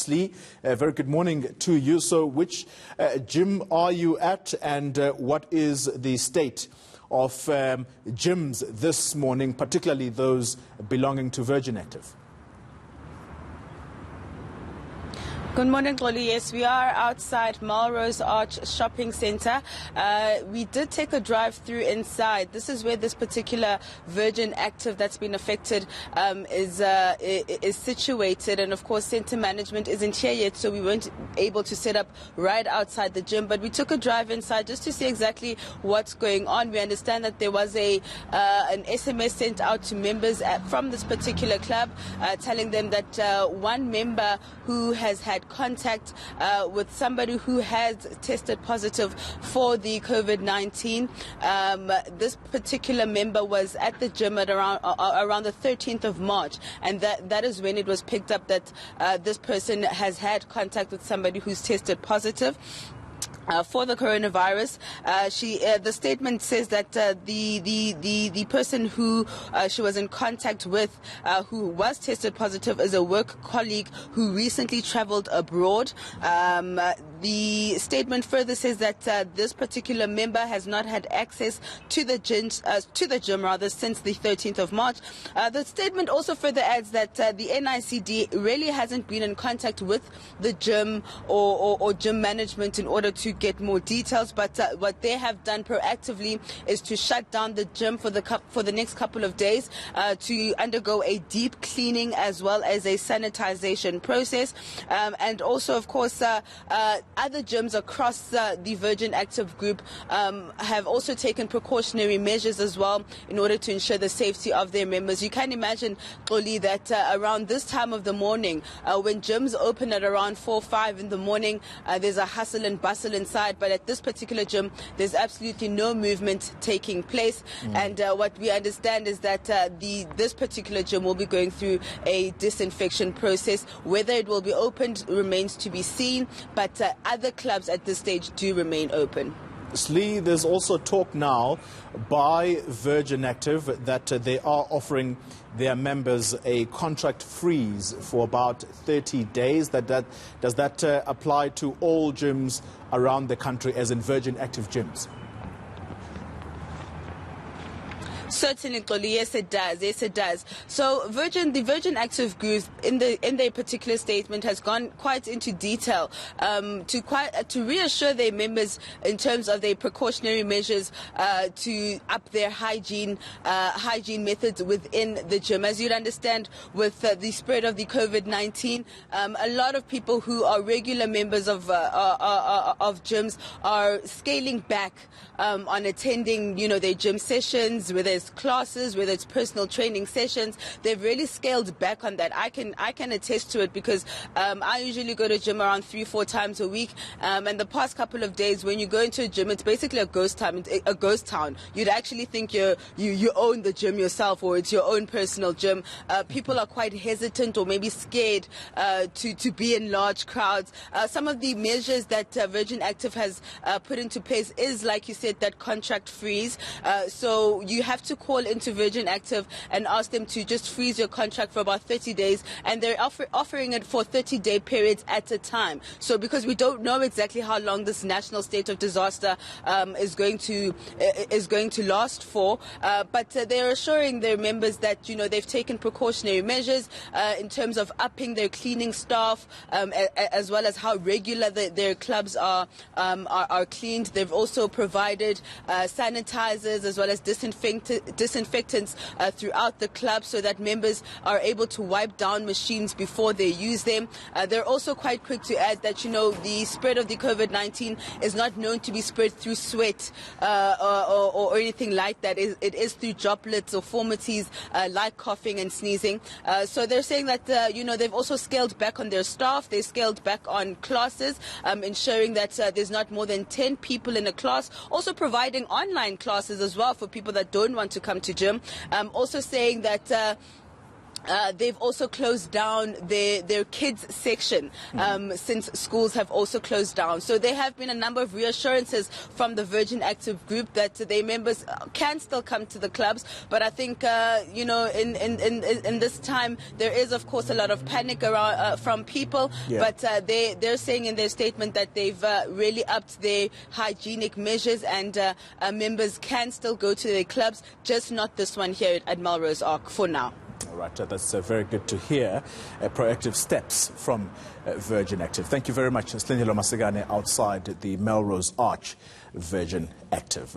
Slee, very good morning to you. So which gym are you at, and what is the state of gyms this morning, particularly those belonging to Virgin Active? Good morning, Xoli. Yes, we are outside Melrose Arch shopping centre. We did take a drive through inside. This is where this particular Virgin Active that's been affected is situated. And of course, centre management isn't here yet, so we weren't able to set up right outside the gym. But we took a drive inside just to see exactly what's going on. We understand that there was an SMS sent out to members from this particular club telling them that one member who has had contact with somebody who has tested positive for the COVID-19. This particular member was at the gym at around the 13th of March, and that is when it was picked up that this person has had contact with somebody who's tested positive for the coronavirus. The statement says that the person who she was in contact with, who was tested positive, is a work colleague who recently travelled abroad. The statement further says that this particular member has not had access to the gym since the 13th of March. The statement also further adds that the NICD really hasn't been in contact with the gym or gym management in order to get more details, but what they have done proactively is to shut down the gym for the next couple of days to undergo a deep cleaning as well as a sanitization process, and also of course other gyms across the Virgin Active group have also taken precautionary measures as well in order to ensure the safety of their members. You can imagine, Xoli, that around this time of the morning, when gyms open at around 4 or 5 in the morning, there's a hustle and bustle inside, but at this particular gym there's absolutely no movement taking place. And what we understand is that this particular gym will be going through a disinfection process. Whether it will be opened remains to be seen, but other clubs at this stage do remain open. Slee, there's also talk now by Virgin Active that they are offering their members a contract freeze for about 30 days. Does that apply to all gyms around the country, as in Virgin Active gyms? Certainly, Xoli. Yes, it does. Yes, it does. So, the Virgin Active group, in their particular statement, has gone quite into detail to reassure their members in terms of their precautionary measures to up their hygiene methods within the gym. As you'd understand, with the spread of the COVID-19, a lot of people who are regular members of gyms are scaling back on attending, their gym sessions, whether it's classes, whether it's personal training sessions. They've really scaled back on that. I can attest to it because I usually go to gym around 3-4 times a week, and the past couple of days when you go into a gym, it's basically a ghost town. You'd actually think you own the gym yourself, or it's your own personal gym. People are quite hesitant or maybe scared to be in large crowds. Some of the measures that Virgin Active has put into place is, like you said, that contract freeze. So you have to call into Virgin Active and ask them to just freeze your contract for about 30 days, and they're offering it for 30-day periods at a time. So because we don't know exactly how long this national state of disaster is going to last for, but they're assuring their members that they've taken precautionary measures in terms of upping their cleaning staff, as well as how regular their clubs are cleaned. They've also provided sanitizers as well as disinfectants throughout the club so that members are able to wipe down machines before they use them. They're also quite quick to add that the spread of the COVID-19 is not known to be spread through sweat or anything like that. It is through droplets or formalities like coughing and sneezing. So they're saying that they've also scaled back on their staff. They scaled back on classes, ensuring that there's not more than 10 people in a class. Also providing online classes as well for people that don't want to come to gym. Also saying that They've also closed down their kids section since schools have also closed down. So there have been a number of reassurances from the Virgin Active group that their members can still come to the clubs. But I think, you know, in this time, there is, of course, a lot of panic around, from people. Yeah. But they're saying in their statement that they've really upped their hygienic measures, and members can still go to their clubs, just not this one here at Melrose Arch for now. All right, that's very good to hear. Proactive steps from Virgin Active. Thank you very much, Silindelo Masikane, outside the Melrose Arch Virgin Active.